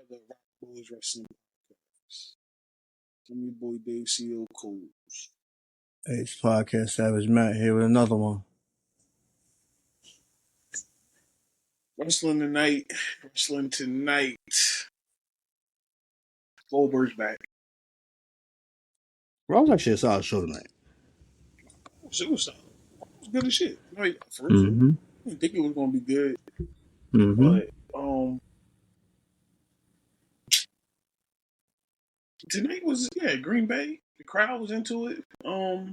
the Rock Boys Wrestling Podcast. I'm your boy Dave C.O. Coles. Hey, it's Podcast Savage Matt here with another one. Wrestling tonight. Goldberg's back. Well, was actually a solid show tonight. It was good as shit. Like, for real. Mm-hmm. I didn't think it was going to be good. Mm-hmm. But, tonight was, Green Bay. The crowd was into it. Raw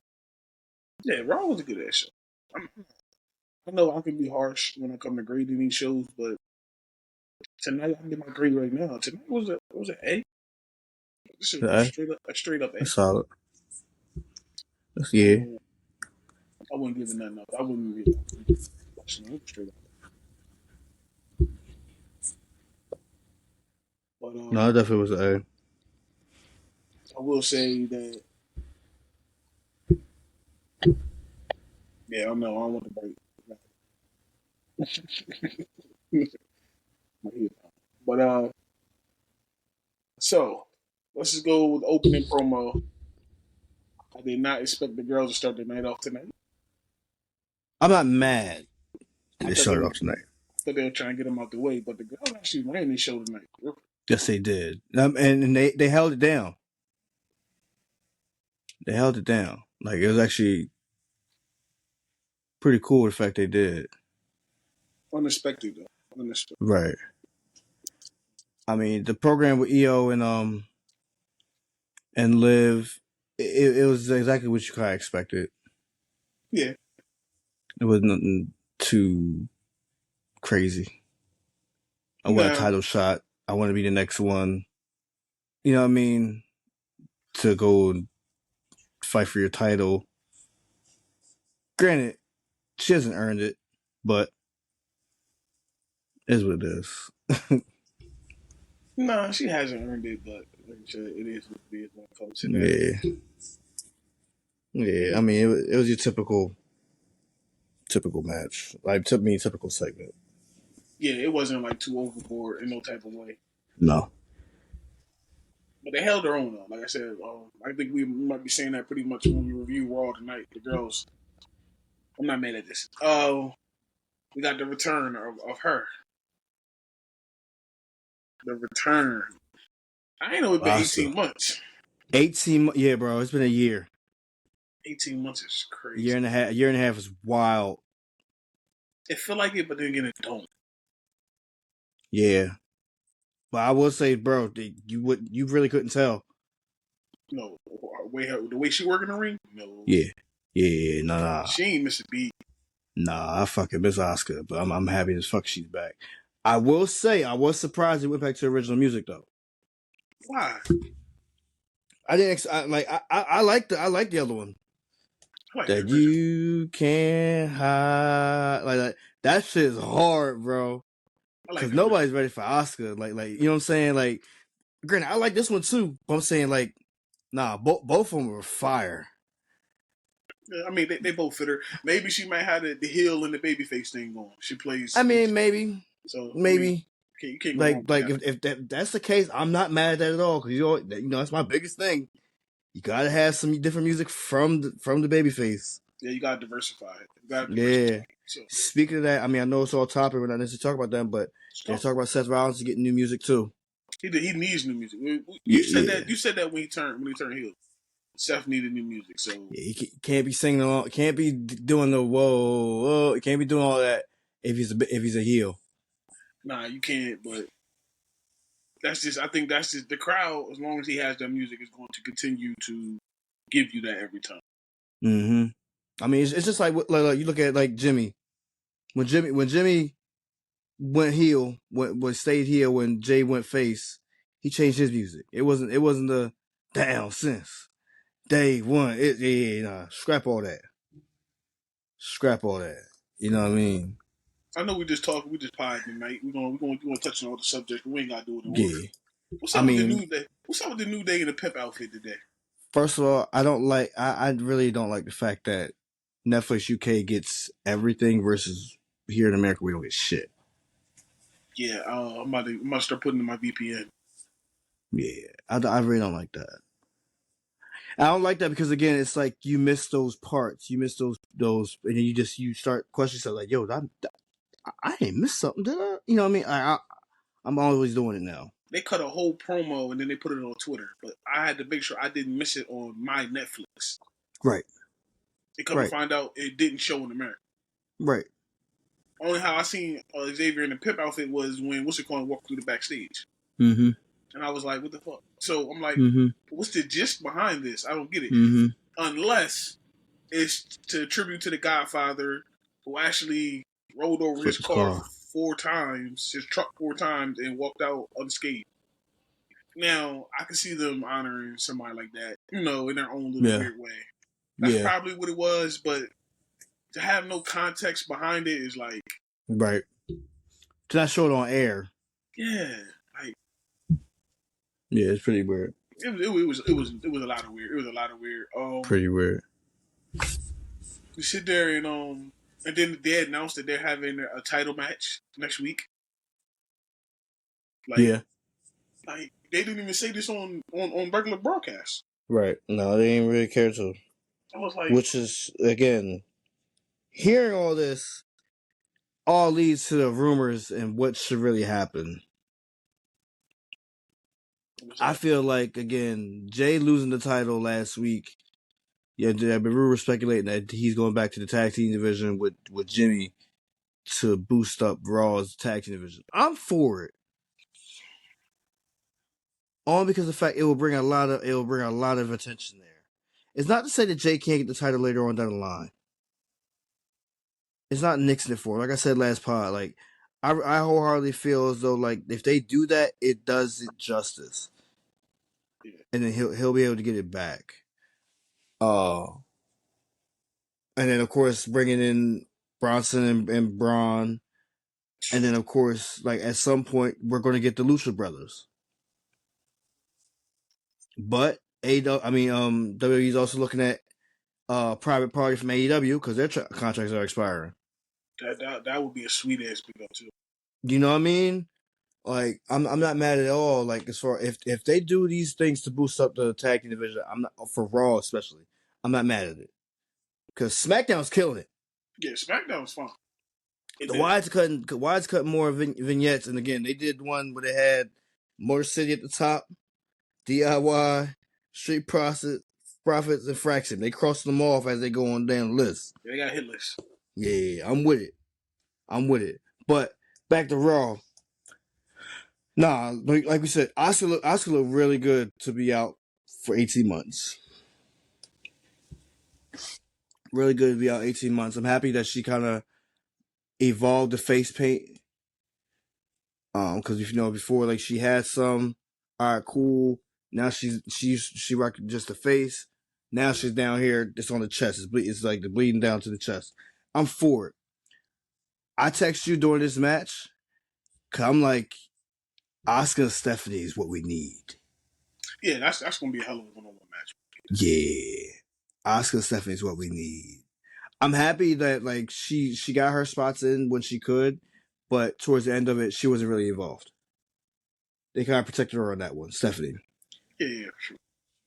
was a good ass show. I know I can be harsh when I come to grading these shows, but tonight I can get my grade right now. Tonight was an A. This is a straight up A. That's solid. Yeah. I wouldn't give it nothing up. I wouldn't give it straight up. But No, it definitely was an A. I will say that. Yeah, I know. I don't want to break. But so let's just go with the opening promo. I did not expect the girls to start the night off tonight. I'm not mad they started off tonight. I thought they were trying to get them out the way, but the girls actually ran this show tonight. Yes, they did. And they held it down. They held it down. Like, it was actually pretty cool the fact they did. Unexpected, though. Unexpected. Right. I mean, the program with EO and Liv, it was exactly what you kind of expected. Yeah. It was nothing too crazy. I want a title shot. I want to be the next one. You know what I mean? To go and fight for your title. Granted, she hasn't earned it, but it is what it is. No, she hasn't earned it, but it is what it is when it comes to that. Yeah. I mean, it was your typical match. Like, typical segment. Yeah, it wasn't like too overboard in no type of way. No. But they held their own, though. Like I said, I think we might be saying that pretty much when we review Raw tonight. The girls, I'm not mad at this. We got the return of her. The return. I ain't know it's been 18 months. 18 months? Yeah, bro. It's been a year. 18 months is crazy. A year and a half is wild. It feel like it, but then again, it don't. Yeah. But I will say, bro, you really couldn't tell. No. The way she work in the ring? No. Yeah. Nah. She ain't miss a beat. Nah, I fucking miss Asuka, but I'm happy as fuck she's back. I will say, I was surprised it went back to original music though. Why? I didn't. I like the other one. That you can't hide. Like that shit is hard, bro. Because nobody's ready for Asuka. Like you know what I'm saying? Like, granted, I like this one too. But I'm saying like, nah, both of them were fire. I mean, they both fit her. Maybe she might have the heel and the babyface thing going. She plays. I mean, maybe. So maybe. I mean, you can't go if that's the case, I'm not mad at that at all. Because you know that's my biggest thing. You gotta have some different music from the babyface. Yeah, you gotta diversify it. Yeah. So. Speaking of that, I mean, I know it's all topic. We're not necessarily talk about them, but let's talk about Seth Rollins getting new music too. He needs new music. You said that when he turned heel. Seth needed new music, so he can't be singing along. Can't be doing the whoa. He can't be doing all that if he's a heel. Nah, you can't. But I think that's just the crowd. As long as he has that music, is going to continue to give you that every time. Mm-hmm. I mean, it's just like you look at like Jimmy. When Jimmy went heel, stayed heel when Jay went face, he changed his music. It wasn't the down since day one. Scrap all that. You know what I mean? I know we just potted tonight. We're gonna touch on all the subjects, but we ain't gotta do it in order. Yeah. What's up with the New Day? What's up with the New Day in the Pep outfit today? First of all, I really don't like the fact that Netflix UK gets everything versus here in America we don't get shit. Yeah, I'm about to start putting in my VPN. Yeah, I really don't like that. I don't like that because again, it's like you miss those parts, you miss those, and then you start questioning yourself like, yo, I ain't missed something, did I? You know what I mean? I'm always doing it now. They cut a whole promo and then they put it on Twitter, but I had to make sure I didn't miss it on my Netflix. Right. They come to find out it didn't show in America. Right. Only how I seen Xavier in the Pip outfit was when walked through the backstage. Mm-hmm. And I was like, what the fuck? So I'm like, what's the gist behind this? I don't get it. Mm-hmm. Unless it's to tribute to the Godfather who actually rolled over his car 4 times, his truck 4 times, and walked out unscathed. Now, I can see them honoring somebody like that, in their own little weird way. That's probably what it was, but to have no context behind it is like... Right. To not show it on air. Yeah. Like... Yeah, it's pretty weird. It was a lot of weird. It was a lot of weird. Pretty weird. You sit there and then they announced that they're having a title match next week. Like, like they didn't even say this on regular broadcast. Right. No, they didn't really care to. I was like, which is again, hearing all this all leads to the rumors and what should really happen. I feel like again, Jey losing the title last week. Yeah, I've been rumors speculating that he's going back to the tag team division with Jimmy to boost up Raw's tag team division. I'm for it. Only because of the fact it will bring a lot of attention there. It's not to say that Jey can't get the title later on down the line. It's not nixing it for him. Like I said last pod, like I wholeheartedly feel as though like if they do that, it does it justice, and then he'll be able to get it back. And then of course bringing in Bronson and Braun, and then of course like at some point we're going to get the Lucha Brothers. But WWE is also looking at Private Party from AEW because their contracts are expiring. That would be a sweet ass pickup too. You know what I mean? Like I'm not mad at all. Like as far if they do these things to boost up the tag team division, I'm not for Raw especially. I'm not mad at it because SmackDown's killing it. Yeah, SmackDown's fun. Why it's cutting more vignettes, and again they did one where they had Motor City at the top, DIY, Street Profits, and Fraction. They cross them off as they go on down the list. Yeah, they got a hit list. Yeah, I'm with it. But back to Raw. Nah, like we said, Asuka look really good to be out for 18 months. Really good to be out 18 months. I'm happy that she kind of evolved the face paint. Because before like she had some, all right, cool. Now she rocking just the face. Now she's down here. It's on the chest. It's like the bleeding down to the chest. I'm for it. I text you during this match. Cause I'm like, Asuka and Stephanie is what we need. Yeah, that's gonna be a hell of a one-on-one match. Yeah, Asuka and Stephanie is what we need. I'm happy that like she got her spots in when she could, but towards the end of it, she wasn't really involved. They kind of protected her on that one, Stephanie. Yeah, sure.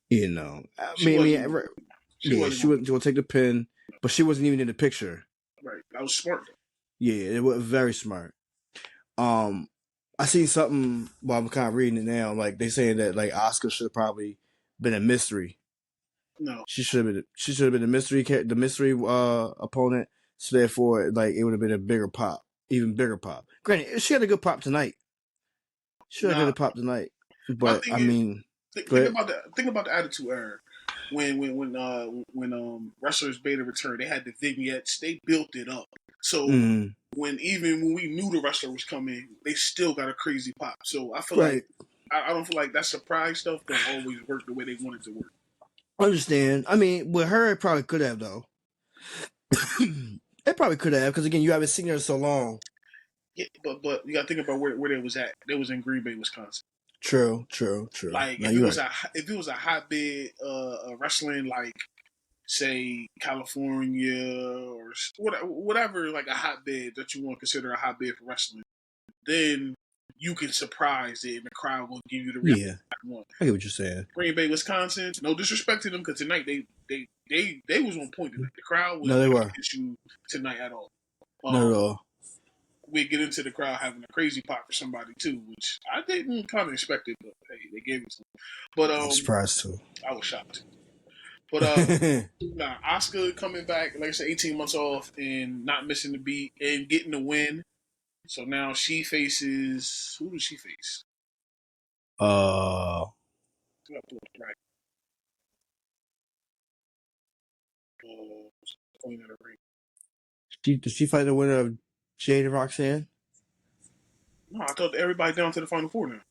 She wasn't going to take the pin, but she wasn't even in the picture. Right, that was smart. Yeah, it was very smart. I seen something. Well, I'm kind of reading it now. Like they saying that like Asuka should have probably been a mystery. No, she should have been the mystery opponent. So therefore, like it would have been a bigger pop, even bigger pop. Granted, she had a good pop tonight. Think about the Attitude Era when wrestlers Beta returned. They had the vignettes. They built it up. So when we knew the wrestler was coming, they still got a crazy pop. So I feel like I don't feel like that surprise stuff don't always work the way they want it to work. I understand. I mean, with her, it probably could have though. It probably could have because again, you haven't seen her so long. Yeah, but you got to think about where they was at. They was in Green Bay, Wisconsin. True. Like if it was a hotbed wrestling, like say California or whatever, like a hotbed that you want to consider a hotbed for wrestling, then you can surprise it and the crowd will give you the reaction. One. I get what you're saying. Green Bay, Wisconsin. No disrespect to them because tonight they was on point tonight. The crowd was no, they not were an issue tonight at all. Not at all. We get into the crowd having a crazy pop for somebody too, which I didn't kind of expect it, but hey, they gave it to them. But I'm surprised too. I was shocked. But Asuka coming back, like I said, 18 months off and not missing the beat and getting the win. So now she faces, who does she face? Queen of the Ring. Does she fight the winner of Jade and Roxanne? No, I thought everybody down to the final four now.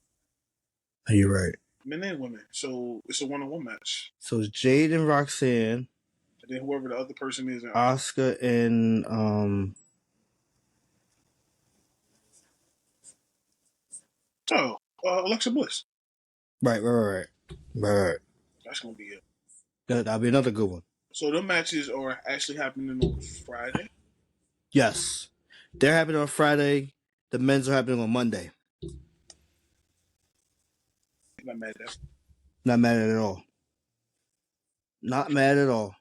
Oh, you're right. Men and women. So it's a 1-on-1 match. So it's Jade and Roxanne. And then whoever the other person is. Asuka and Alexa Bliss. Right. That's gonna be it. That'll be another good one. So the matches are actually happening on Friday? Yes. They're happening on Friday. The men's are happening on Monday. Not mad at that. Not mad at it at all. Not mad at all.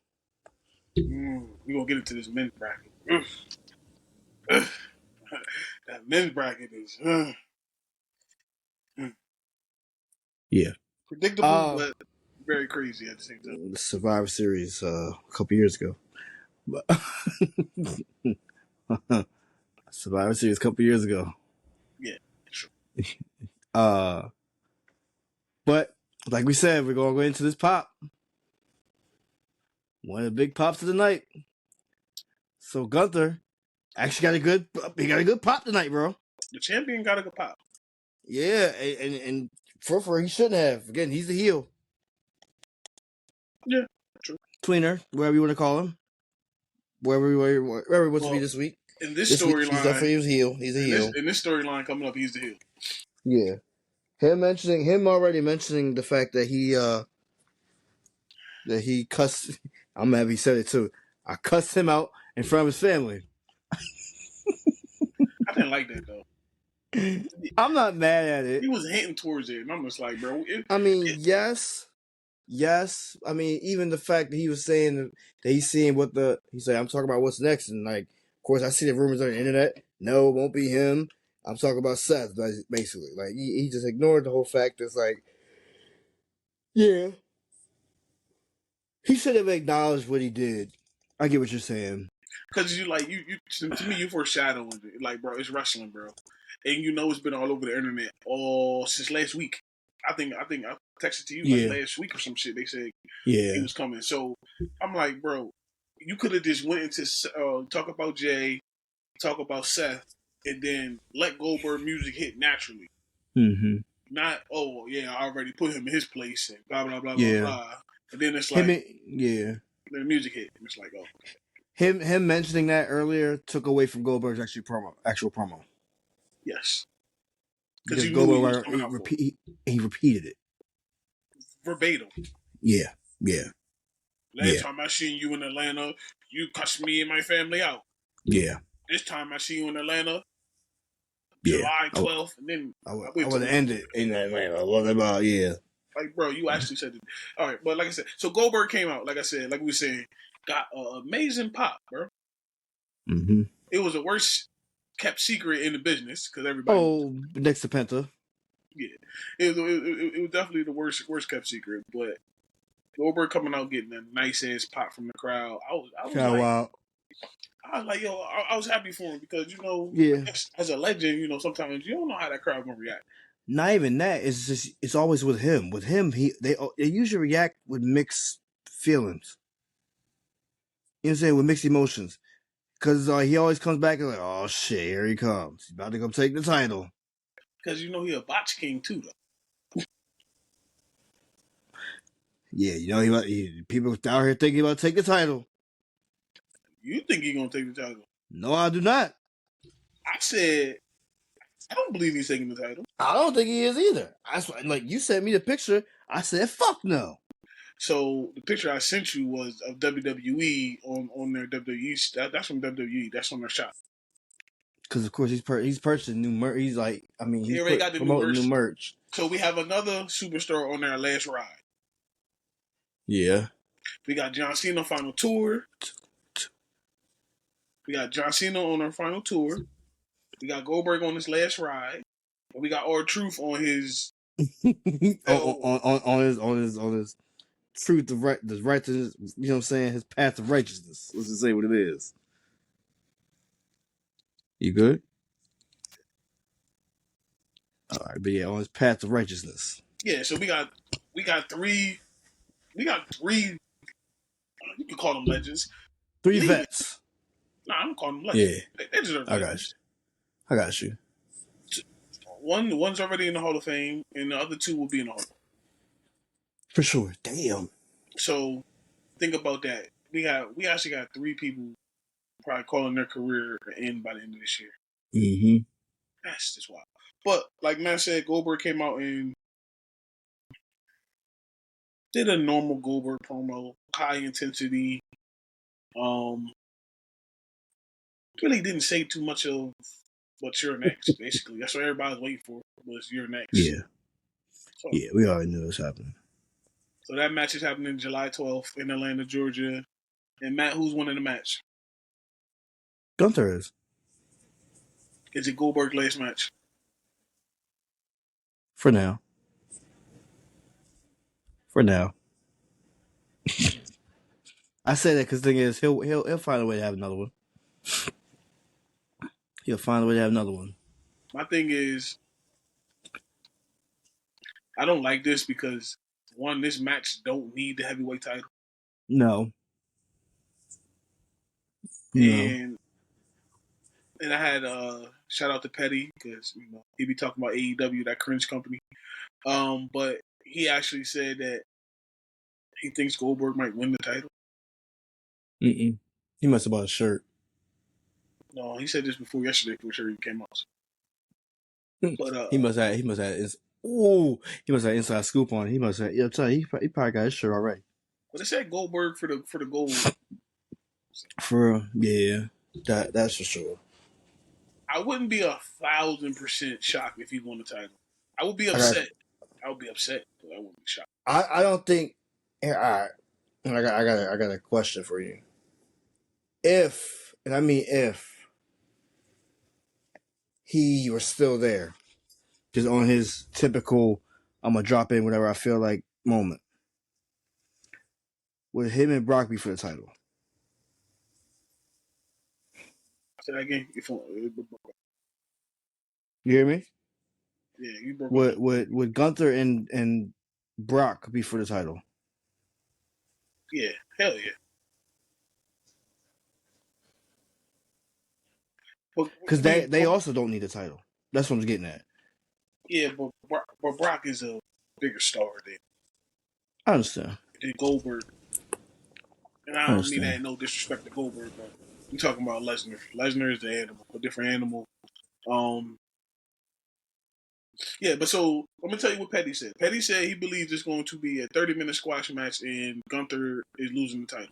We're going to get into this men's bracket. That men's bracket is... Yeah. Predictable, but very crazy at the same time. The Survivor Series a couple years ago. Survivor Series a couple years ago. Yeah, sure. But like we said, we're gonna go into this pop. One of the big pops of the night. So Gunther actually got a good pop tonight, bro. The champion got a good pop. Yeah, and for he shouldn't have. Again, he's the heel. Yeah, true. Tweener, whatever you want to call him. Wherever he wants to be this week. In this storyline, he's definitely a heel. He's a heel. In this storyline coming up, he's the heel. Yeah. Him already mentioning the fact that he cussed. I'm happy he said it too. I cussed him out in front of his family. I didn't like that though. I'm not mad at it. He was hinting towards it, and I'm just like, bro. Yes. I mean, even the fact that he was saying that he's seeing he said, I'm talking about what's next, and like, of course, I see the rumors on the internet. No, it won't be him. I'm talking about Seth, basically. Like, he just ignored the whole fact that's like, yeah. He should have acknowledged what he did. I get what you're saying. Because to me, you foreshadowing it. Like, bro, it's wrestling, bro. And it's been all over the internet since last week. I think I texted to you last week or some shit. They said he was coming. So I'm like, bro, you could have just went into talk about Jey, talk about Seth, and then let Goldberg music hit naturally. Mm-hmm. Not, I already put him in his place and blah blah blah blah blah. And then it's like, then the music hit, and it's like, him mentioning that earlier took away from Goldberg's actual promo. Yes. Because Goldberg he repeated it verbatim. Yeah. Last time I seen you in Atlanta, you cussed me and my family out. Yeah. This time I see you in Atlanta, July 12th, and then I would end it in Atlanta. What about Like, bro, you actually said it. All right, but like I said, so Goldberg came out. Like I said, like we were saying, got an amazing pop, bro. Mm-hmm. It was the worst kept secret in the business because everybody. Next to Penta. Yeah, it was definitely the worst kept secret. But Goldberg coming out getting a nice ass pop from the crowd. I was like, yo, I was happy for him because as a legend, sometimes you don't know how that crowd gonna react. Not even that. It's always with him. With him, they usually react with mixed feelings. You know what I'm saying? With mixed emotions. Because he always comes back and like, oh shit, here he comes. He's about to come take the title. Because he a botch king too, though. Yeah, people out here thinking about taking the title. You think he's gonna take the title? No, I do not. I said, I don't believe he's taking the title. I don't think he is either. Like you sent me the picture. I said, fuck no. So the picture I sent you was of WWE on their WWE. That's from WWE. That's on their shop. Because of course he's purchasing new merch. He's like, I mean, He he's already got the promoting new merch. So we have another superstar on our last ride. Yeah. We got John Cena final tour. We got John Cena on our final tour. We got Goldberg on his last ride. And we got R-Truth on his on his truth of right, the righteousness. You know what I'm saying? His path of righteousness. Let's just say what it is. You good? All right, but yeah, on his path of righteousness. Yeah, so we got three. You can call them legends. 3 vets. Nah, I'm calling them legends. Yeah, they deserve legends. I got you. One's already in the Hall of Fame, and the other 2 will be in the Hall of Fame. For sure. Damn. So think about that. We actually got 3 people probably calling their career end by the end of this year. Mm-hmm. That's just wild. But like Matt said, Goldberg came out and did a normal Goldberg promo, high intensity. Really didn't say too much of what's your next. Basically, that's what everybody's waiting for. Was your next? Yeah. So, yeah, we already knew it was happening. So that match is happening July 12th in Atlanta, Georgia. And Matt, who's winning the match? Gunther is. Is it Goldberg's last match? For now. I say that because the thing is, he'll find a way to have another one. He'll find a way to have another one. My thing is, I don't like this because, one, this match don't need the heavyweight title. No. And I had shout out to Petty because he be talking about AEW, that cringe company. But he actually said that he thinks Goldberg might win the title. Mm-mm. He must have bought a shirt. No, he said this before yesterday. For sure, he came out. But he must have inside scoop on it. He must have. I'll tell you, he probably got his shirt already. But it said Goldberg for the gold. That's for sure. I wouldn't be 1,000% shocked if he won the title. I would be upset. I would be upset, but I wouldn't be shocked. I don't think. All right, I got a question for you. If he was still there, just on his typical, I'm gonna drop in whatever I feel like moment, would him and Brock be for the title? Say that again. You hear me? Yeah, you broke. Would Gunther and Brock be for the title? Yeah, hell yeah. Because they also don't need a title. That's what I'm getting at. Yeah, but Brock is a bigger star than I understand. Than Goldberg. And I don't mean that no disrespect to Goldberg, but I'm talking about Lesnar. Lesnar is the animal, a different animal. Yeah, but so I'm gonna tell you what Petty said. Petty said he believes it's going to be a 30-minute squash match and Gunther is losing the title.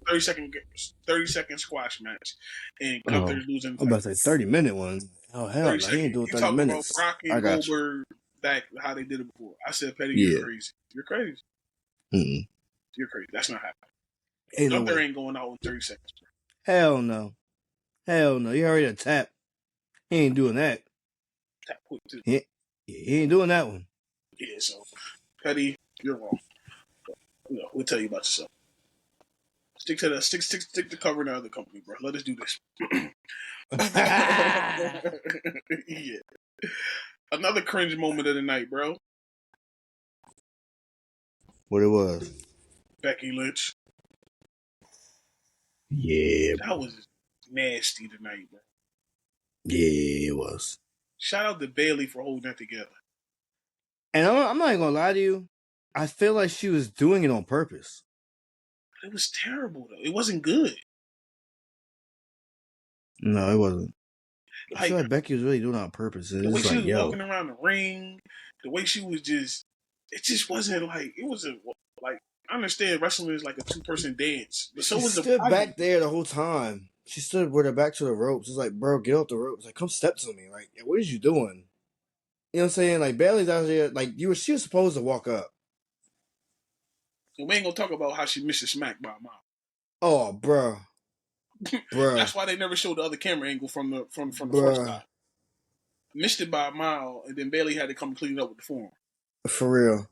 30-second squash match and Gunther is losing the title. I'm about to say 30-minute one. Oh hell, no, he ain't doing 30 minutes. About Brock and Goldberg back how they did it before. I said, Petty, you're crazy. You're crazy. Mm-mm. You're crazy. That's not happening. Gunther ain't going out in 30 seconds. Bro. Hell no. He already a tap. He ain't doing that. Tap quick too. He ain't doing that one. Yeah, so Petty, you're wrong. But, we'll tell you about yourself. Stick to the covering the other company, bro. Let us do this. Yeah. Another cringe moment of the night, bro. What it was? Becky Lynch. Yeah. That was nasty tonight, bro. Yeah, it was. Shout out to Bayley for holding that together. And I'm not even gonna lie to you. I feel like she was doing it on purpose. It was terrible, though. It wasn't good. No, it wasn't. I feel like Becky was really doing it on purpose. The way she was walking around the ring, the way she was it just wasn't like, it wasn't like, I understand wrestling is like a 2-person dance, but so was the stood back there the whole time. she stood with her back to the ropes. It's like, bro, get off the ropes. Like, come step to me. Like, what is you doing? You know what I'm saying? Like, Bailey's out here. Like, she was supposed to walk up. And we ain't gonna talk about how she missed a smack by a mile. Oh, bro. That's why they never showed the other camera angle from the first time. Missed it by a mile, and then Bayley had to come clean it up with the forearm. For real.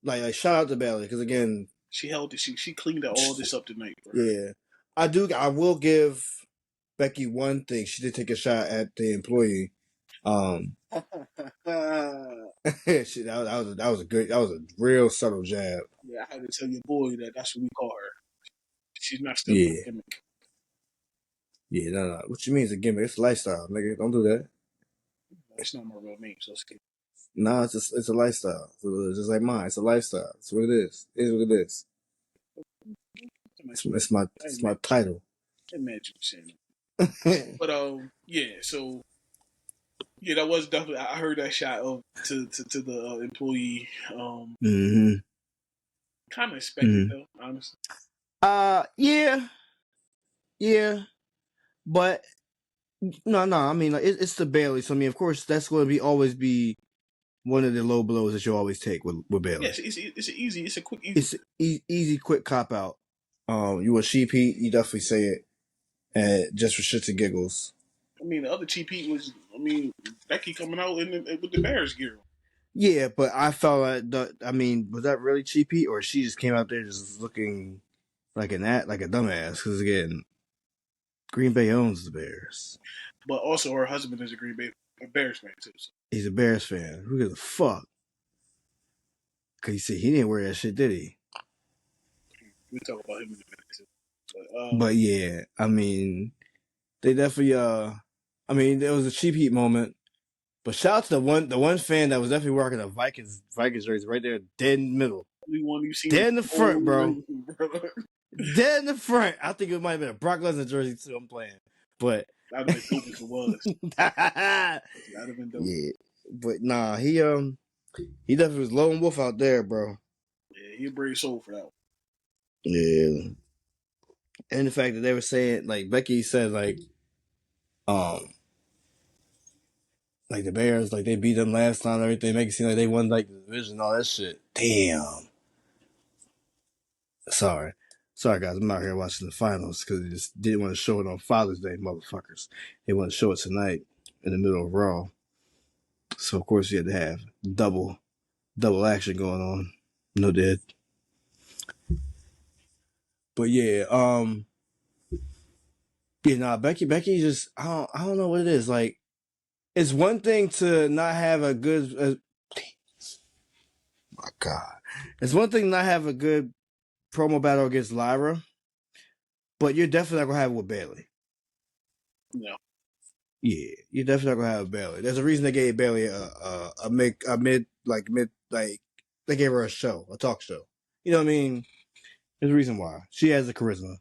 Like shout out to Bayley, because again, she held it. She cleaned all this up tonight, bro. Yeah. I will give Becky one thing. She did take a shot at the employee. That was a real subtle jab. Yeah, I had to tell your boy that's what we call her. She's not still a gimmick. Yeah, no. What you mean it's a gimmick? It's a lifestyle, nigga. Don't do that. It's not my real name, so it's good. No, it's a lifestyle. It's just like mine. It's a lifestyle. It's what it is. It is what it is. It's my title. Imagine saying that. But so that was definitely. I heard that shot to the employee. Kind of expected though, honestly. Yeah, but no. I mean, like, it's the Bayley. So I mean, of course, that's going to always be one of the low blows that you always take with Bayley. Yes, it's a quick, easy, quick cop out. You a cheap heat, you definitely say it, and just for shits and giggles. I mean, the other cheap heat was, Becky coming out with the Bears gear. Yeah, but I felt like was that really cheap heat, or she just came out there just looking like a dumbass? Because again, Green Bay owns the Bears, but also her husband is a Bears fan too. So. He's a Bears fan. Who gives a fuck? Because you see, he didn't wear that shit, did he? We'll talk about him in a minute too. But yeah, I mean, they definitely there was a cheap heat moment. But shout out to the one fan that was definitely rocking a Vikings jersey right there, dead in the middle. Dead in the front, bro. Dead in the front. I think it might have been a Brock Lesnar jersey too. I'm playing, but that'd have been dope if it was. That'd have been dope. Yeah, but nah, he definitely was lone wolf out there, bro. Yeah, he a brave soul for that one. Yeah, and the fact that they were saying, like Becky said, like the Bears, like they beat them last time, and everything, make it seem like they won like the division and all that shit. Damn. Sorry guys, I'm out here watching the finals because they just didn't want to show it on Father's Day, motherfuckers. They want to show it tonight in the middle of Raw. So of course you had to have double action going on. No dead. But yeah, Becky just I don't know what it is. Like, it's one thing to not have a good my God. It's one thing to not have a good promo battle against Lyra, but you're definitely not gonna have it with Bayley. No. Yeah, you're definitely not gonna have Bayley. There's a reason they gave Bayley a mid they gave her a talk show. You know what I mean? There's a reason why. She has the charisma.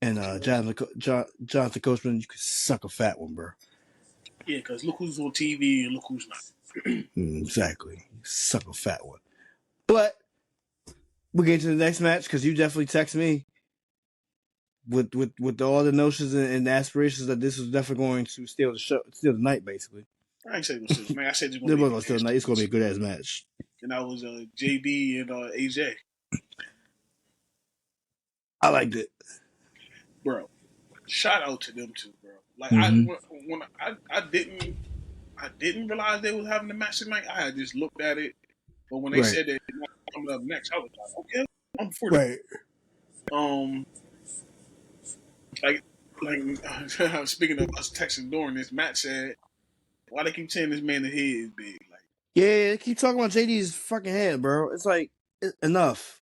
And Jonathan Coachman, you could suck a fat one, bro. Yeah, because look who's on TV and look who's not. Exactly. Suck a fat one. But we'll get to the next match because you definitely text me with all the notions and aspirations that this was definitely going to steal the night, basically. I ain't saying it was man. I said it's going to steal the night. It's going to be a good ass match. And that was JB and AJ. I liked it, bro. Shout out to them too, bro. Like I didn't realize they was having a match tonight. I had just looked at it, but when they said that coming up next, I was like, okay, I'm for that. Like speaking of us texting during this match, said why they keep saying this man's head is big. Like, yeah, they keep talking about JD's fucking head, bro. It's like enough.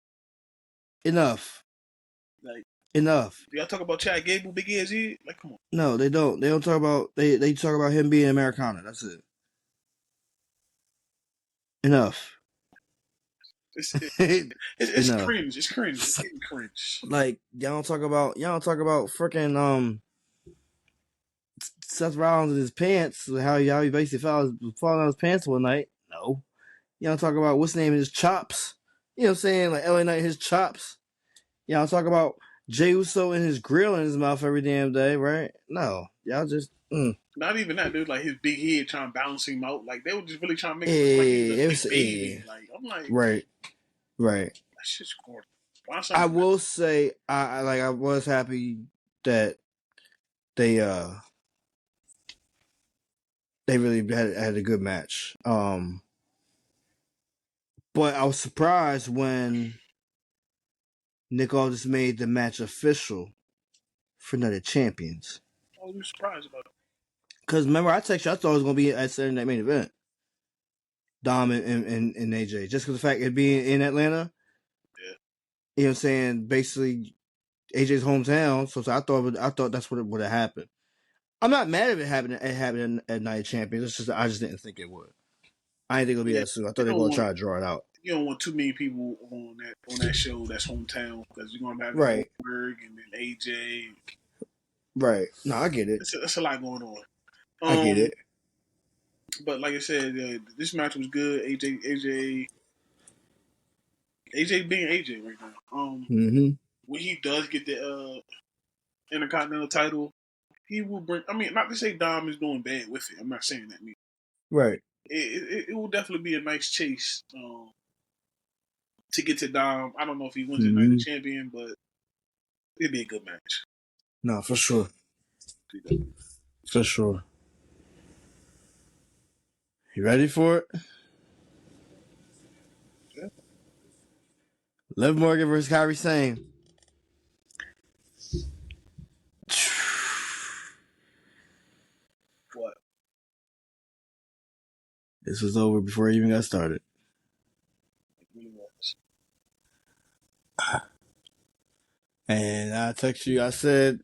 Like, enough. Do y'all talk about Chad Gable big ass head? Like, come on. No, they don't. They don't talk about they talk about him being Americana. That's it. Enough. It's cringe. It's cringe. It's getting cringe. Like, y'all don't talk about freaking Seth Rollins and his pants. How he basically falling out his pants one night. No. Y'all don't talk about what's the name of his chops. You know what I'm saying? Like LA Knight, his chops. Y'all don't talk about Jey Uso and his grill in his mouth every damn day, right? No, y'all just. Not even that, dude. Like his big head trying to balance him out. Like they were just really trying to make him look like he was a It big was baby. Like I'm like, right. that shit's corny. I will say, I was happy that they really had a good match. But I was surprised when Nick Aldis made the match official for Night of Champions. I was surprised about it. Because remember, I texted you, I thought it was going to be at Saturday Night Main Event. Dom and AJ. Just because the fact it being in Atlanta. Yeah. You know what I'm saying? Basically, AJ's hometown. So I thought that's what would have happened. I'm not mad if it happened at Night of Champions. It's just I just didn't think it would. I didn't think it would be that soon. I thought they were going to try to draw it out. You don't want too many people on that show that's hometown because you're going to have Goldberg and then AJ. Right. No, I get it. It's a lot going on. I get it. But like I said, this match was good. AJ being AJ right now. When he does get the Intercontinental title, he will bring. I mean, not to say Dom is doing bad with it. I'm not saying that. Right. It will definitely be a nice chase to get to Dom. I don't know if he wins the Night of Champion, but it'd be a good match. No, for sure. For sure. You ready for it? Yeah. Liv Morgan versus Kairi Sane. What? This was over before it even got started. It really was. And I text you, I said,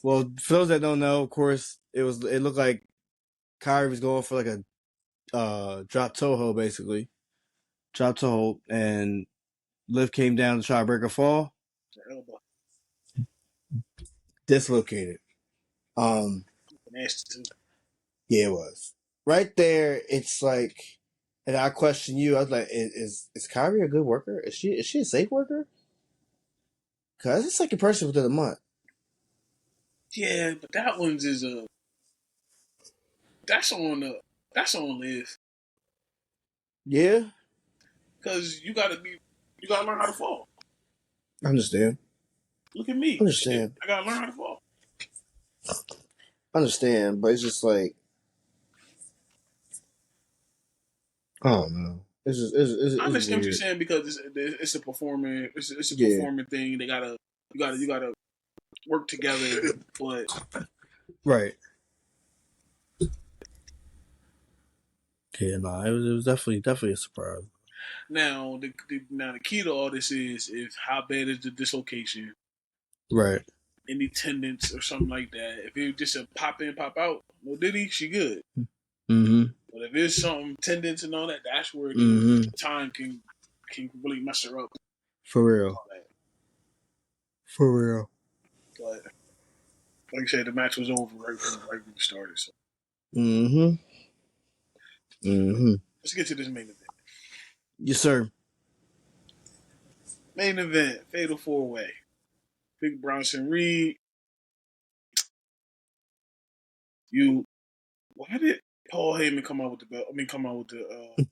well, for those that don't know, of course, it looked like Kairi was going for like a drop toe hold, basically. Drop toe hold, and Liv came down to try to break a fall. Dislocated. Nasty too. Yeah, it was. Right there, it's like, and I question you. I was like, is Kairi a good worker? Is she a safe worker? Cause it's like a person within a month. Yeah, but that one's is that's on Liv. Yeah. Cause you gotta learn how to fall. I understand. Look at me. I understand. Shit, I gotta learn how to fall. I understand, but it's just like, I don't know. It's I understand weird. what you're saying because it's a performing performing thing. You gotta work together, but right. Yeah, no, it was definitely a surprise. Now the key to all this is how bad is the dislocation, right? Any tendons or something like that. If it just a pop in, pop out, no diddy, she good. But if it's something tendons and all that, that's where the time can really mess her up. For real. For real. But like I said, the match was over right when we started. So. Let's get to this main event. Yes, sir. Main event, Fatal 4-Way. Big Bronson Reed. Why did Paul Heyman come out with the belt? I mean, come out with the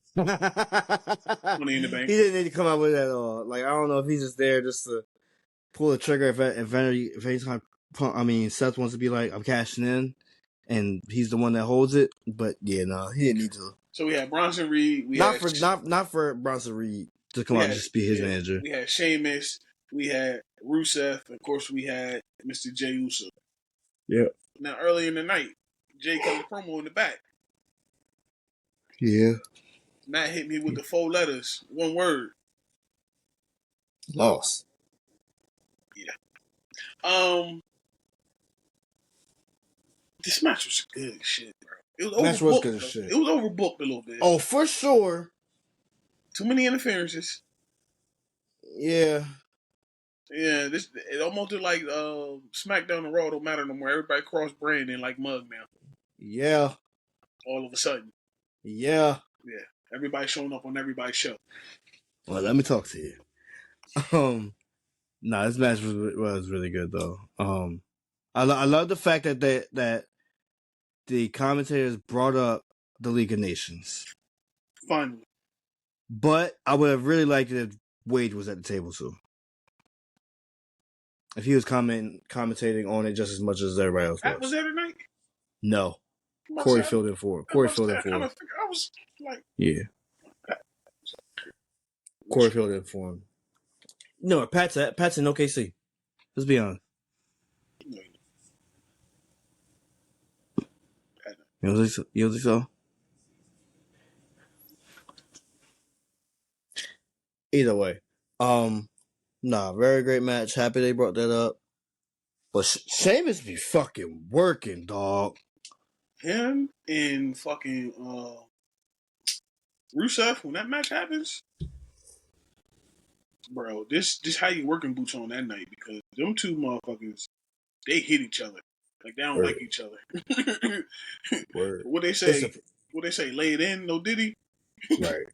Money in the Bank. He didn't need to come out with that at all. Like, I don't know if he's just there just to pull the trigger if he's kind of, I mean, Seth wants to be like, I'm cashing in, and he's the one that holds it. But yeah, no, he didn't need to. So we had Bronson Reed. Not for Bronson Reed to come out and just be his manager. We had Sheamus. We had Rusev. Of course, we had Mr. Jey Uso. Yeah. Now, early in the night, Jay cut a promo in the back. Yeah. Matt hit me with the 4 letters, 1 word. Loss. Yeah. This match was good shit, bro. It was match was good as shit. It was overbooked a little bit. Oh, for sure. Too many interferences. Yeah. Yeah, it almost did like SmackDown and Raw don't matter no more. Everybody cross branding like mug now. Yeah. All of a sudden. Yeah. Yeah. Everybody showing up on everybody's show. Well, let me talk to you. Nah, this match was really good though. I love the fact that that the commentators brought up the League of Nations. Finally. But I would have really liked it if Wade was at the table too. If he was commentating on it just as much as everybody else was. Pat was there tonight? No. Corey filled in for him. Corey filled in for him. I was like... Yeah. Corey filled in for him. No, Pat's in OKC. Let's be honest. You don't think so? Either way. Very great match. Happy they brought that up. But Sheamus be fucking working, dog. Him and fucking Rusev, when that match happens, bro, this how you working boots on that night, because them two motherfuckers, they hit each other. Like, they don't like each other. Word. What they say, lay it in, no diddy? Right.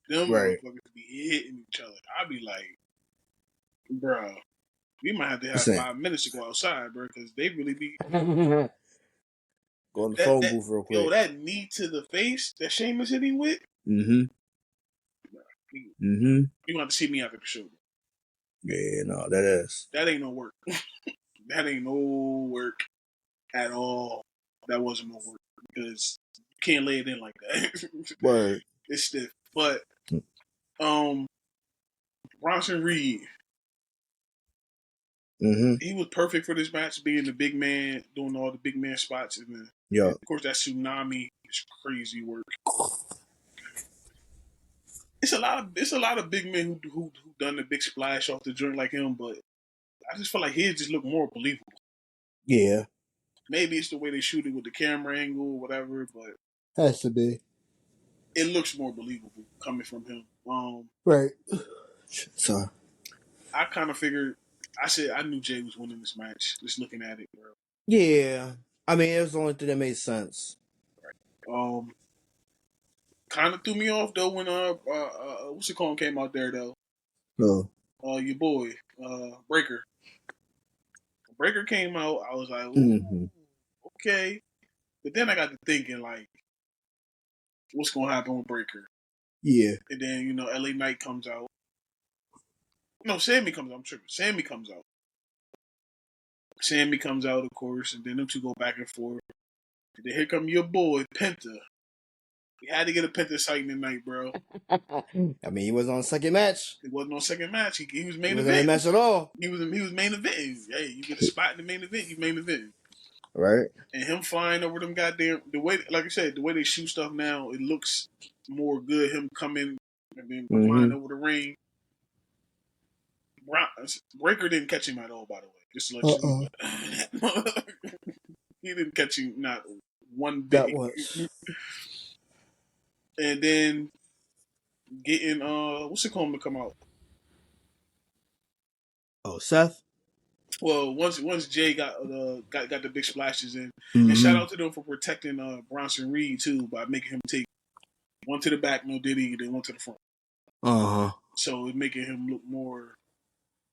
Them motherfuckers be hitting each other. I be like, bro, we might have to have 5 minutes to go outside, bro, because they really be... Go on the phone booth real quick. Yo, that knee to the face that Sheamus hit him with? Mm-hmm. You want to see me after the show, bro. Yeah, no, that ain't no work. That ain't no work at all. That wasn't no work, because you can't lay it in like that. Word. It's stiff. But Bronson Reed, he was perfect for this match, being the big man, doing all the big man spots, and then of course that tsunami is crazy work. It's a lot of big men who done the big splash off the joint like him, but I just feel like his just look more believable. Yeah. Maybe it's the way they shoot it with the camera angle or whatever, but has to be. It looks more believable coming from him. Right. So I kind of figured. I knew Jey was winning this match. Just looking at it, bro. Yeah. I mean, it was the only thing that made sense. Right. Kind of threw me off though when what's it called came out there though. No. Your boy, Breaker. Breaker came out. I was like, ooh, okay. But then I got to thinking, like, what's gonna happen with Breaker? Yeah. And then LA Knight comes out. No, Sammy comes out. I'm tripping. Sammy comes out. Sammy comes out, of course, and then them two go back and forth. And then here come your boy Penta. We had to get a Penta sighting tonight, bro. I mean, he wasn't on second match. He wasn't on second match. He was main event. He wasn't on match at all. He was main event. Hey, you get a spot in the main event, you main event. Right. And him flying over them goddamn, the way, like I said, the way they shoot stuff now, it looks more good. Him coming and then flying over the ring. Breaker didn't catch him at all, by the way. Just to let you know. He didn't catch him not one bit. That was. And then getting what's it called to come out? Oh, Seth. Well, once Jey got the big splashes in, and shout out to them for protecting Bronson Reed too by making him take one to the back, no diddy, then one to the front. So it's making him look more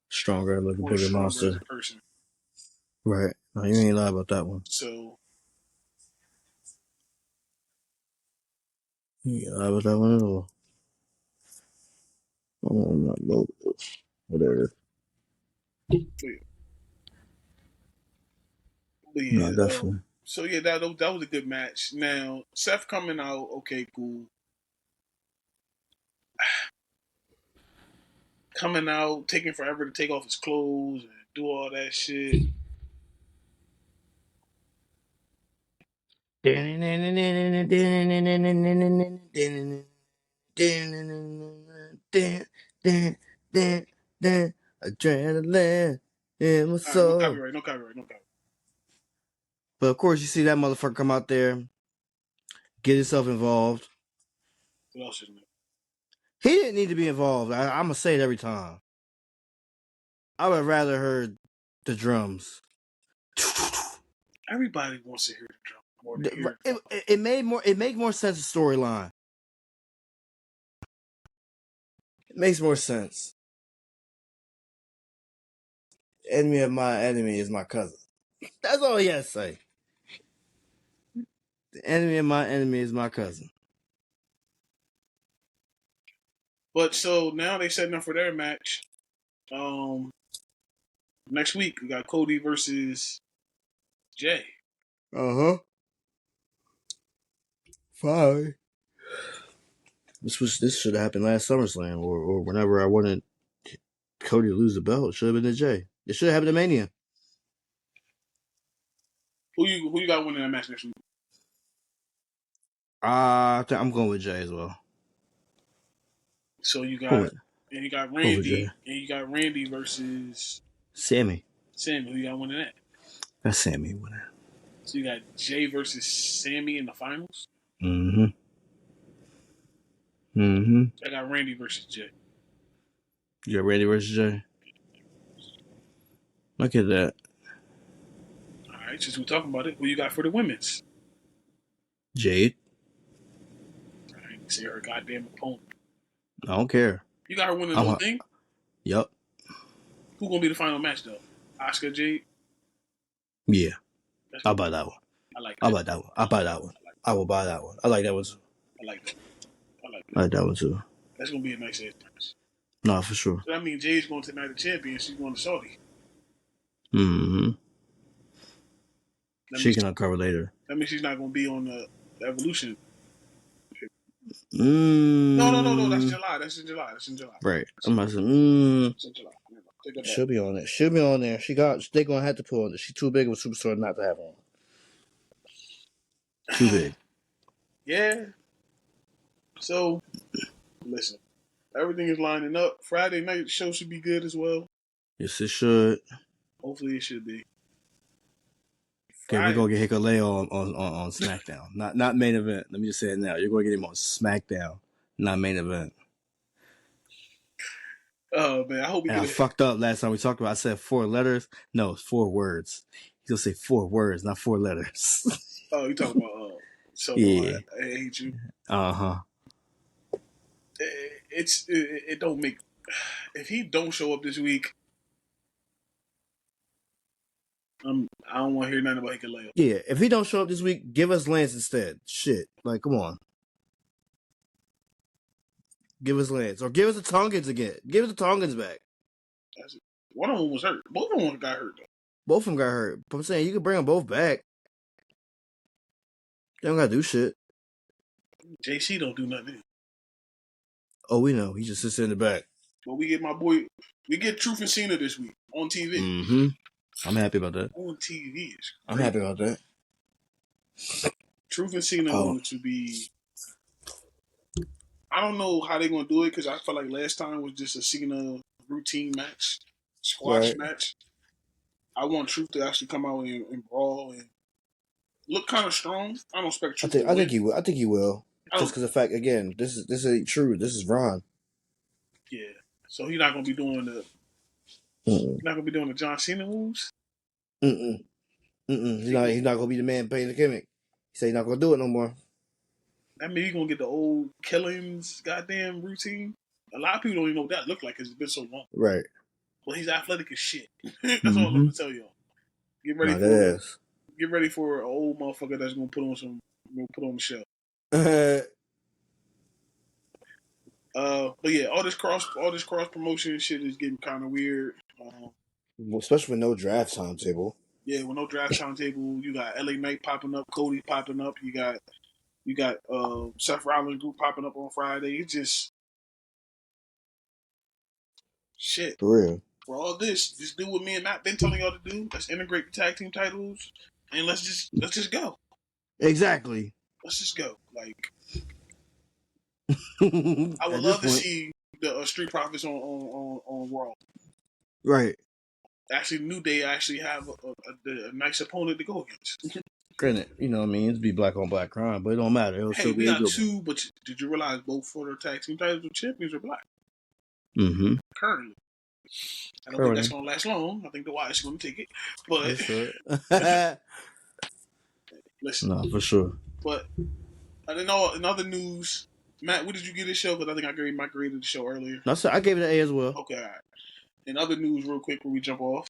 stronger, like a bigger monster as a person. Right. No, you ain't lie about that one. So you ain't lie about that one at all. Oh, I'm not low. Whatever. But yeah, no, definitely. So yeah, that was a good match. Now Seth coming out, okay, cool. Coming out, taking forever to take off his clothes and do all that shit. Adrenaline in my soul. No copyright. But of course, you see that motherfucker come out there, get himself involved. What else is it? He didn't need to be involved. I'm gonna say it every time. I would have rather heard the drums. Everybody wants to hear the drum more than hear it made more sense of storyline. It makes more sense. enemy of my enemy is my cousin. That's all he has to say. The enemy of my enemy is my cousin. But so now they setting up for their match. Next week we got Cody versus Jey. Fine. This should have happened last SummerSlam or whenever I wanted Cody to lose the belt. It should have been to Jey. It should have happened to Mania. Who you got winning that match next week? I think I'm going with Jey as well. So you got Randy versus Sammy. Who you got winning that? That's Sammy winning. So you got Jey versus Sammy in the finals? I got Randy versus Jey. You got Randy versus Jey? Look at that. All right, since we're talking about it, who you got for the women's? Jade. I ain't see her goddamn opponent. I don't care. You got her winning the whole thing? Yep. Who gonna be the final match though? Asuka, Jade? Yeah. I'll buy that one. I like that. I'll buy that one. I'll buy that one. I will buy that one. I like that one too. I like that. I like that one too. That's gonna be a nice ass match. No, for sure. So that means Jay's going to Night of Champions. She's going to Saudi. She can uncover later. That means she's not going to be on the Evolution. No. That's July. That's in July. Right. I'm about to say, It's in July. She'll be on it. She'll be on there. They're going to have to put on it. She's too big of a superstar not to have her on. Too big. Yeah. So, listen. Everything is lining up. Friday night show should be good as well. Yes, it should. Hopefully it should be. Okay, we're going to get Hikuleo on SmackDown. Not main event. Let me just say it now. You're going to get him on SmackDown, not main event. Oh, man. I hope I fucked up last time we talked about it. I said 4 letters. No, it's 4 words. He's going to say 4 words, not 4 letters. Oh, you talking about so yeah. I hate you. It don't make. If he don't show up this week, I don't want to hear nothing about Hikuleo. Yeah, if he don't show up this week, give us Lance instead. Shit, like come on, give us Lance or give us the Tongans again. Give us the Tongans back. One of them was hurt. Both of them got hurt though. Both of them got hurt. But I'm saying you can bring them both back. They don't gotta do shit. JC don't do nothing. Oh, we know. He just sits in the back. But we get Truth and Cena this week on TV. I'm happy about that. On TV. I'm happy about that. Truth and Cena going to be. I don't know how they're going to do it because I felt like last time was just a Cena routine match, squash match. I want Truth to actually come out and brawl and look kind of strong. I don't expect Truth. I think he will. I think he will. Just because the fact, again, this ain't true. This is Ron. Yeah. So he's not gonna be doing the. He's not gonna be doing the John Cena moves. He's not gonna be the man paying the gimmick. He said he's not gonna do it no more. That means he's gonna get the old Killings goddamn routine. A lot of people don't even know what that looked like because it's been so long. Right. Well, he's athletic as shit. That's all I'm gonna tell y'all. Get ready for an old motherfucker that's gonna put on the show. But yeah, all this cross promotion shit is getting kind of weird. Especially with no draft timetable. Yeah, with no draft timetable, you got LA Knight popping up, Cody popping up. You got Seth Rollins group popping up on Friday. It's just shit. For real. For all this, just do what me and Matt been telling y'all to do. Let's integrate the tag team titles, and let's just go. Exactly. Let's just go. Like, I would love to see the Street Profits on Raw. Right. Actually, New Day actually have a nice opponent to go against. Granted, you know what I mean? It'd be black on black crime, but it don't matter. It'll still be we got 2, but did you realize both for their tag team titles of champions are black? Currently. I don't think that's going to last long. I think the Wyatt's going to take it. But listen. No, for sure. But in other news, Matt, what did you give this show? Because I think I gave my grade of the show earlier. No, I gave it an A as well. Okay, all right. in other news, real quick, before we jump off,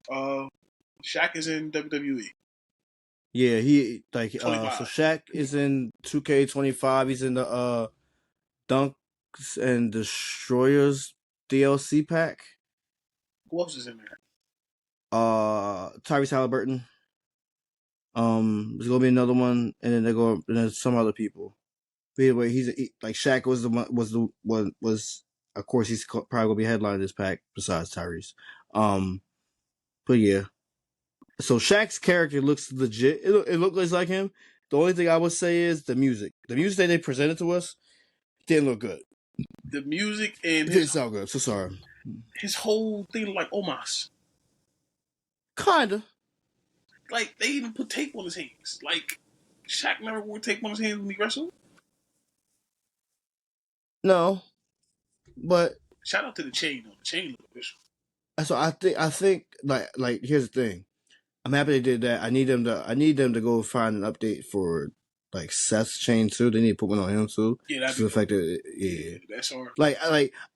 Shaq is in WWE. Yeah, he like 25. so Shaq is in 2K25. He's in the Dunks and Destroyers DLC pack. Who else is in there? Tyrese Halliburton. There's gonna be another one, and then and there's some other people. But anyway, like Shaq was the one was of course he's probably gonna be headlining this pack besides Tyrese. But yeah, so Shaq's character looks legit. It looks like him. The only thing I would say is the music. The music that they presented to us didn't look good. The music and it didn't sound good. So sorry. His whole thing like Omos. Kinda. Like they even put tape on his hands. Like Shaq never wore tape on his hands when he wrestled. No, but shout out to the chain though. The chain look official. So I think like here's the thing. I'm happy they did that. I need them to go find an update for like Seth's chain too. They need to put one on him too. Yeah, that's the fact that that's hard. Like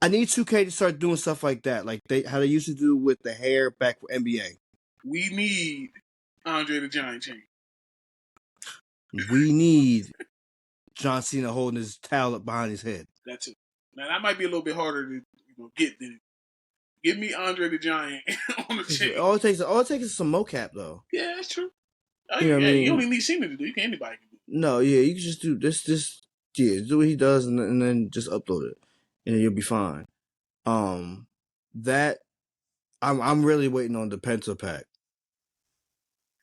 I need 2K to start doing stuff like that. Like how they used to do with the hair back for NBA. We need Andre the Giant chain. We need John Cena holding his towel up behind his head. That's it. Now that might be a little bit harder to get than give me Andre the Giant on the chain. All it takes is some mocap though. Yeah, that's true. You know what I mean? You don't even need Cena to do. Anybody can do. No, yeah, you can just do this. Do what he does, and then just upload it, and then you'll be fine. That I'm really waiting on the Penta pack.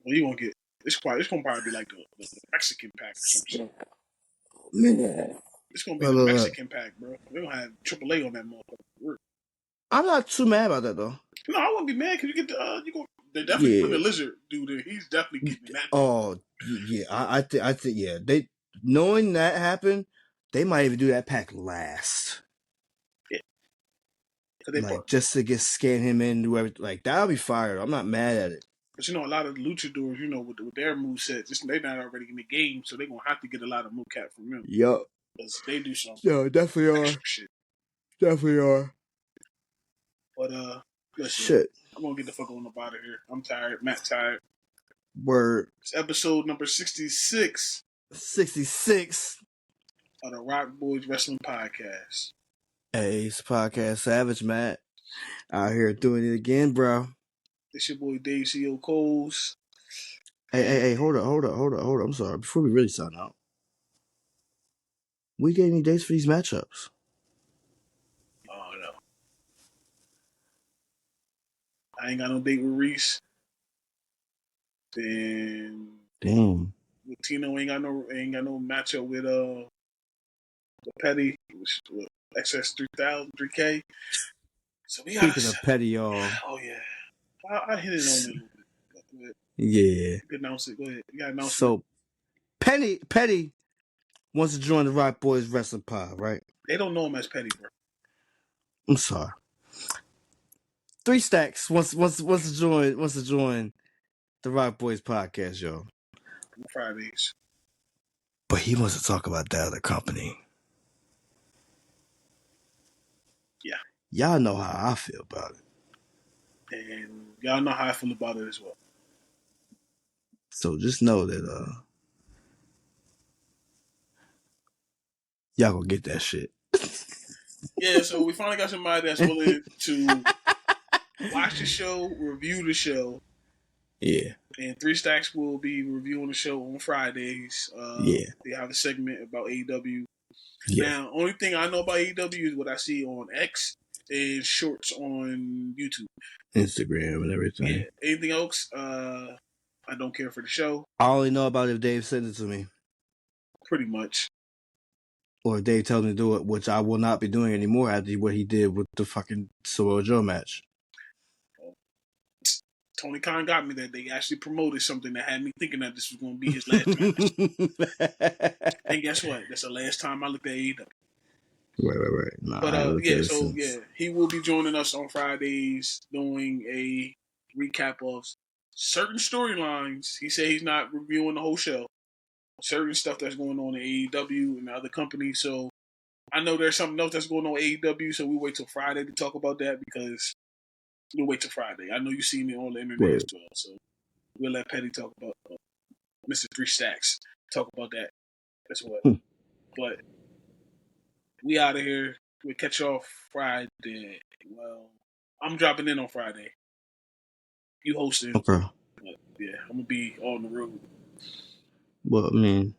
Well, you won't get this. Gonna probably be like the Mexican pack or something. Man, it's gonna be the Mexican pack, bro. We don't have AAA on that motherfucker. I'm not too mad about that though. No, I wouldn't be mad because you get the they're definitely putting the lizard dude in. He's definitely getting that. Oh yeah, I think yeah. They knowing that happened, they might even do that pack last. Yeah. Like just to scan him in, do everything. Like that'll be fire. I'm not mad at it. But a lot of luchadors, with their movesets, they're not already in the game, so they're gonna have to get a lot of mocap from them. Yup. Because they do some. Yeah, definitely are. Shit. Definitely are. But listen, shit. I'm gonna get the fuck on up out of here. I'm tired. Matt tired. Word. It's episode number 66. 66 of the Rock Boys Wrestling Podcast. Hey, it's Podcast Savage, Matt. Out here doing it again, bro. It's your boy Dave C.O. Coles. Hey, hold up. I'm sorry. Before we really sign out, we gave any dates for these matchups? Oh, no. I ain't got no date with Reese. Then damn. With Tino ain't got no matchup with the Petty, with XS3000 3K. So we Speaking of Petty, y'all. Oh yeah. I hit it on it a little bit. Yeah. Announce it. Go ahead. You gotta announce it. So Petty wants to join the Rock Boys Wrestling Pod, right? They don't know him as Petty, bro. I'm sorry. 3 Stacks wants to join the Rock Boys podcast, yo. On Fridays. But he wants to talk about that other company. Yeah. Y'all know how I feel about it. And y'all know how I feel about it as well. So just know that y'all gonna get that shit. Yeah, so we finally got somebody that's willing to watch the show, review the show. Yeah. And 3 Stacks will be reviewing the show on Fridays. Yeah. They have a segment about AEW. Yeah. Now, only thing I know about AEW is what I see on X and shorts on YouTube. Instagram and everything. Yeah. Anything else, I don't care for the show. I only know about it if Dave sends it to me. Pretty much. Or if Dave tells me to do it, which I will not be doing anymore after what he did with the fucking Samoa Joe match. Tony Khan got me that they actually promoted something that had me thinking that this was going to be his last match. And guess what? That's the last time I looked at AEW. Right. Nah, but he will be joining us on Fridays doing a recap of certain storylines. He said he's not reviewing the whole show. Certain stuff that's going on in AEW and other companies. So I know there's something else that's going on in AEW, so we wait till Friday to talk about that because We'll wait till Friday. I know you see me on the MMA Word. as well, so we'll let Petty talk about Mr. Three Stacks. Talk about that as well. But we out of here. We'll catch y'all Friday. Well, I'm dropping in on Friday. You hosting. Okay. But yeah, I'm going to be on the road. Well, I mean,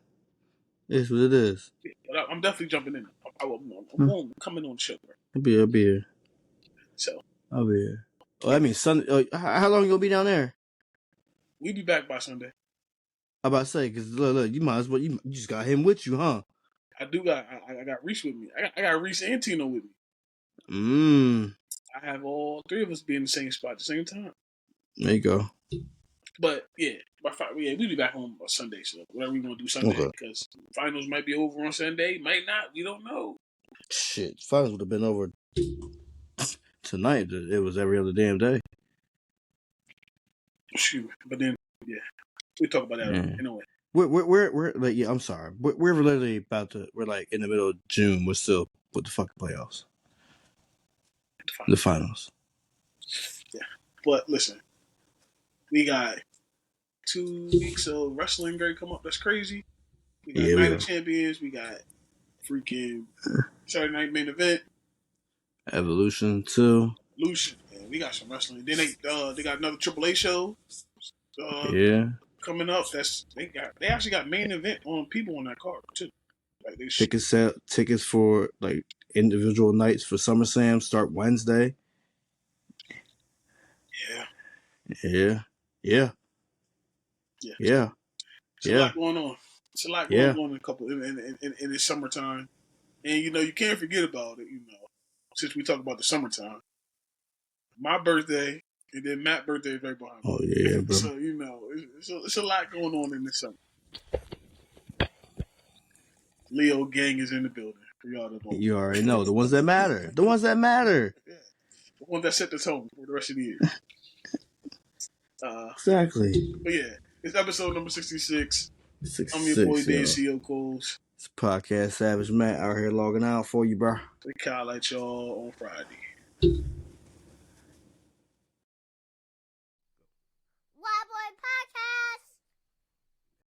it's what it is. Yeah, but I'm definitely jumping in. I'm coming on the show, bro. I'll be here. So. I'll be here. Oh, that means Sunday. How long you gonna be down there? We'll be back by Sunday. I'm about to say, because look, you might as well. You just got him with you, huh? I got Reese with me. I got Reese and Tino with me. I have all three of us be in the same spot at the same time. There you go. But yeah, we'll be back on Sunday. So whatever we want to do Sunday, because finals might be over on Sunday, might not. We don't know. Shit, finals would have been over tonight. It was every other damn day. Shoot, but then yeah, we talk about that anyway. We're like, yeah, I'm sorry. We're literally we're like in the middle of June. We're still with the fucking playoffs. The finals. Yeah. But listen, we got 2 weeks of wrestling going to come up. That's crazy. We got Night of Champions. We got freaking Saturday Night Main Event. Evolution 2. Evolution. Yeah, we got some wrestling. Then they got another AAA show. Coming up. They actually got main event on people on that card too. Like tickets for like individual nights for SummerSlam start Wednesday. Yeah. It's a lot going on. It's a lot going on in the summertime. And you can't forget about it, since we talk about the summertime. My birthday and then Matt's birthday is right behind me. Oh yeah, bro. So it's a lot going on in the summer. Leo gang is in the building. For y'all that don't You already know the ones that matter. The ones that matter. Yeah. The one that set the tone for the rest of the year. Exactly. But yeah, it's episode number 66. I'm your boy, Dan C.O. Coles. It's Podcast Savage Matt out here logging out for you, bro. We call at y'all on Friday.